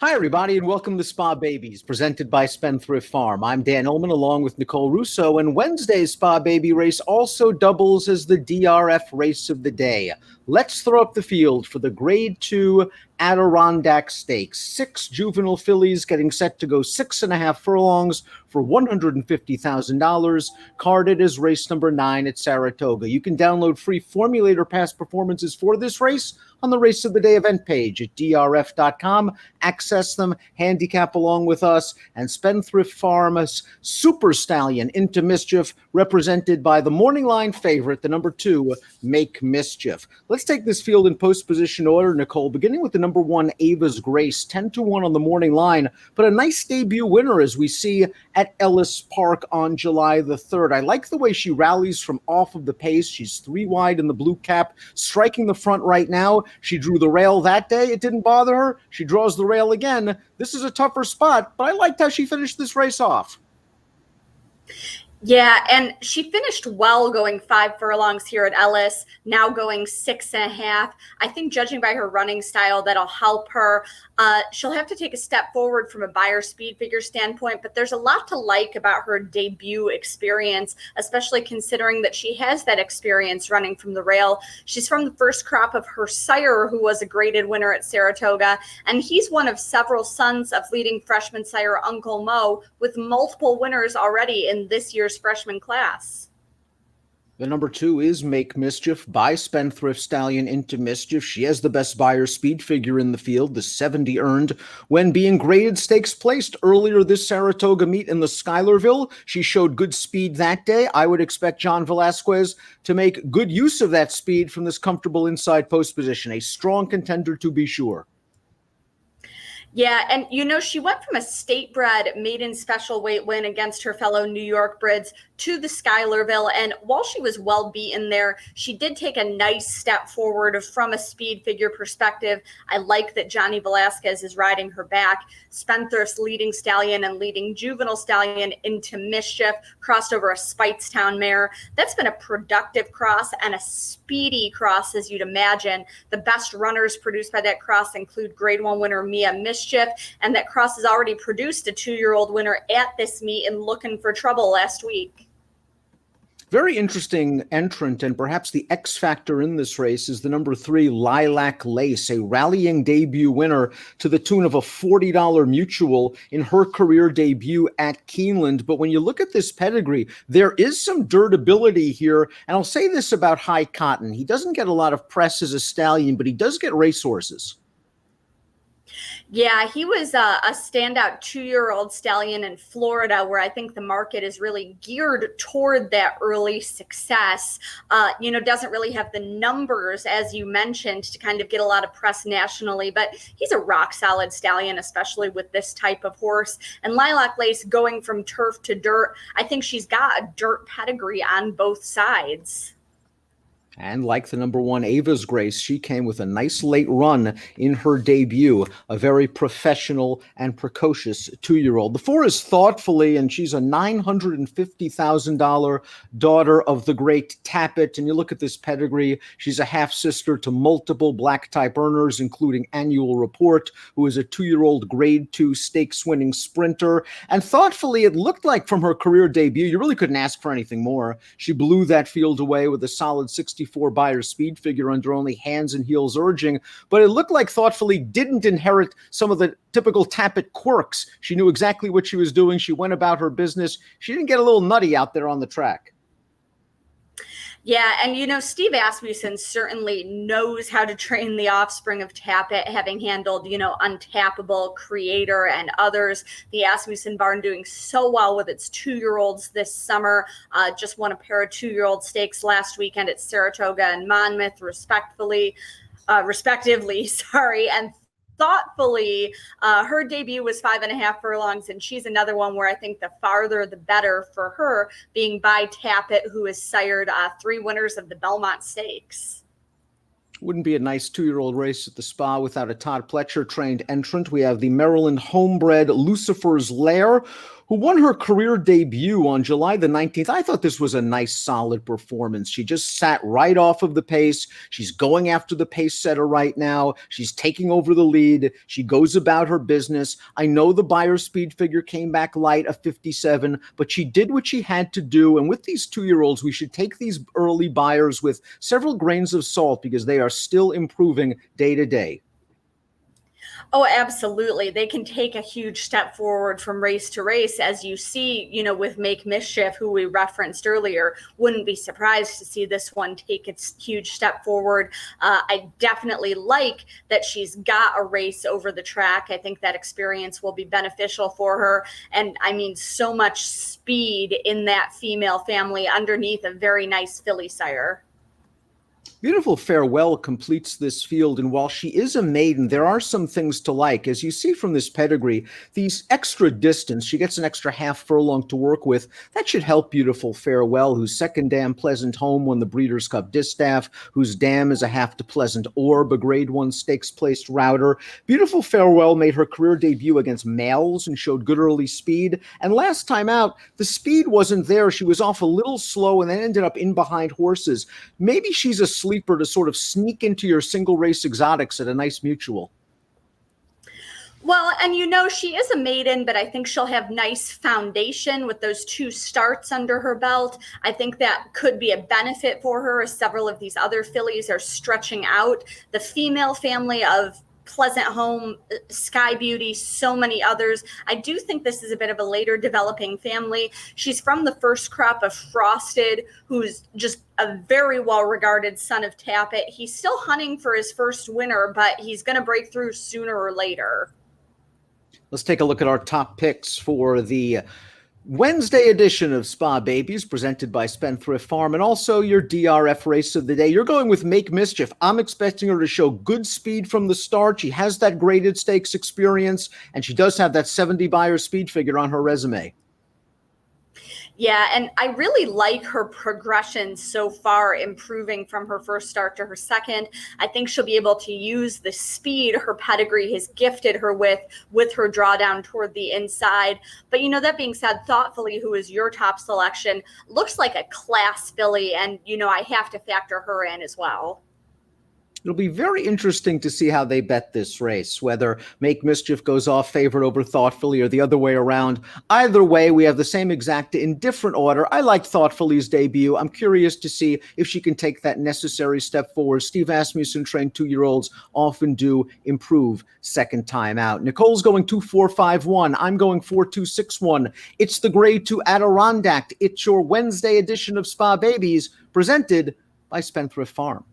Hi, everybody, and welcome to Spa Babies, presented by Spendthrift Farm. I'm Dan Illman, along with Nicole Russo, and Wednesday's Spa Baby race also doubles as the DRF race of the day. Let's throw up the field for the Grade 2 Adirondack Stakes. 6 juvenile fillies getting set to go 6.5 furlongs for $150,000, carded as race number 9 at Saratoga. You can download free formulator past performances for this race on the Race of the Day event page at DRF.com. Access them, handicap along with us, and Spendthrift Farm's Super Stallion Into Mischief, represented by the morning line favorite, the number 2, Make Mischief. Let's take this field in post-position order, Nicole, beginning with the number 1, Ava's Grace, 10-1 on the morning line, but a nice debut winner as we see at Ellis Park on July the 3rd. I like the way she rallies from off of the pace. She's 3 wide in the blue cap, striking the front right now. She drew the rail that day. It didn't bother her. She draws the rail again. This is a tougher spot, but I liked how she finished this race off. Yeah, and she finished well going 5 furlongs here at Ellis, now going 6.5. I think judging by her running style, that'll help her. She'll have to take a step forward from a buyer speed figure standpoint, but there's a lot to like about her debut experience, especially considering that she has that experience running from the rail. She's from the first crop of her sire, who was a graded winner at Saratoga, and he's one of several sons of leading freshman sire Uncle Mo, with multiple winners already in this year's freshman class. The number 2 is Make Mischief by Spendthrift Stallion Into Mischief. She has the best buyer speed figure in the field, the 70 earned, when being graded stakes placed earlier this Saratoga meet in the Schuylerville. She showed good speed that day. I would expect John Velasquez to make good use of that speed from this comfortable inside post position. A strong contender to be sure. Yeah, and she went from a state-bred maiden special weight win against her fellow New York brids to the Schuylerville, and while she was well beaten there, she did take a nice step forward from a speed figure perspective. I like that Johnny Velasquez is riding her back. Spendthrift's leading stallion and leading juvenile stallion Into Mischief crossed over a Speightstown mare. That's been a productive cross and a speedy cross, as you'd imagine. The best runners produced by that cross include Grade 1 winner Mia Mischief, and that cross has already produced a 2-year-old winner at this meet in Looking for Trouble last week. Very interesting entrant, and perhaps the X factor in this race is the number 3, Lilac Lace, a rallying debut winner to the tune of a $40 mutual in her career debut at Keeneland. But when you look at this pedigree, there is some dirtability here, and I'll say this about High Cotton. He doesn't get a lot of press as a stallion, but he does get racehorses. Yeah, he was a standout 2-year-old stallion in Florida, where I think the market is really geared toward that early success. Doesn't really have the numbers, as you mentioned, to kind of get a lot of press nationally, but he's a rock solid stallion, especially with this type of horse. And Lilac Lace going from turf to dirt, I think she's got a dirt pedigree on both sides. And like the number 1, Ava's Grace, she came with a nice late run in her debut, a very professional and precocious 2-year-old. The 4 is Thoughtfully, and she's a $950,000 daughter of the great Tappet. And you look at this pedigree, she's a half-sister to multiple black-type earners, including Annual Report, who is a 2-year-old Grade 2 stakes-winning sprinter. And Thoughtfully, it looked like from her career debut, you really couldn't ask for anything more. She blew that field away with a solid 64 buyer speed figure under only hands and heels urging, but it looked like Thoughtfully didn't inherit some of the typical Tappet quirks. She knew exactly what she was doing. She went about her business. She didn't get a little nutty out there on the track. Yeah, and Steve Asmussen certainly knows how to train the offspring of Tappet, having handled, Untappable, Creator, and others. The Asmussen barn doing so well with its 2-year-olds this summer. Just won a pair of 2-year-old stakes last weekend at Saratoga and Monmouth, respectively. And Thoughtfully, her debut was 5.5 furlongs, and she's another one where I think the farther the better for her, being by Tappet, who has sired 3 winners of the Belmont Stakes. Wouldn't be a nice 2-year-old race at the Spa without a Todd Pletcher trained entrant. We have the Maryland homebred Lucifer's Lair, who won her career debut on July the 19th. I thought this was a nice, solid performance. She just sat right off of the pace. She's going after the pace setter right now. She's taking over the lead. She goes about her business. I know the Beyer speed figure came back light, a 57, but she did what she had to do. And with these 2-year-olds, we should take these early Beyers with several grains of salt because they are still improving day to day. Oh, absolutely. They can take a huge step forward from race to race, as you see, with Make Mischief, who we referenced earlier. Wouldn't be surprised to see this one take its huge step forward. I definitely like that she's got a race over the track. I think that experience will be beneficial for her. And I mean, so much speed in that female family underneath a very nice filly sire. Beautiful Farewell completes this field, and while she is a maiden, there are some things to like. As you see from this pedigree, these extra distance, she gets an extra half furlong to work with. That should help Beautiful Farewell, whose second dam Pleasant Home won the Breeders' Cup Distaff, whose dam is a half to Pleasant Orb, a Grade 1 stakes-placed router. Beautiful Farewell made her career debut against males and showed good early speed. And last time out, the speed wasn't there. She was off a little slow and then ended up in behind horses. Maybe she's a sleeper to sort of sneak into your single race exotics at a nice mutual. Well, and she is a maiden, but I think she'll have nice foundation with those 2 starts under her belt. I think that could be a benefit for her, as several of these other fillies are stretching out. The female family of Pleasant Home, Sky Beauty, so many others. I do think this is a bit of a later developing family. She's from the first crop of Frosted, who's just a very well-regarded son of Tappet. He's still hunting for his first winner, but he's going to break through sooner or later. Let's take a look at our top picks for the Wednesday edition of Spa Babies, presented by Spendthrift Farm, and also your DRF race of the day. You're going with Make Mischief. I'm expecting her to show good speed from the start. She has that graded stakes experience, and she does have that 70 Beyer speed figure on her resume. Yeah, and I really like her progression so far, improving from her first start to her second. I think she'll be able to use the speed her pedigree has gifted her with her drawdown toward the inside. But, that being said, Thoughtfully, who is your top selection, looks like a class filly, and, I have to factor her in as well. It'll be very interesting to see how they bet this race, whether Make Mischief goes off favored over Thoughtfully or the other way around. Either way, we have the same exact in different order. I like Thoughtfully's debut. I'm curious to see if she can take that necessary step forward. Steve Asmussen-trained 2-year-olds often do improve second time out. Nicole's going 2-4-5-1. I'm going 4-2-6-1. It's the Grade 2 Adirondack. It's your Wednesday edition of Spa Babies, presented by Spendthrift Farm.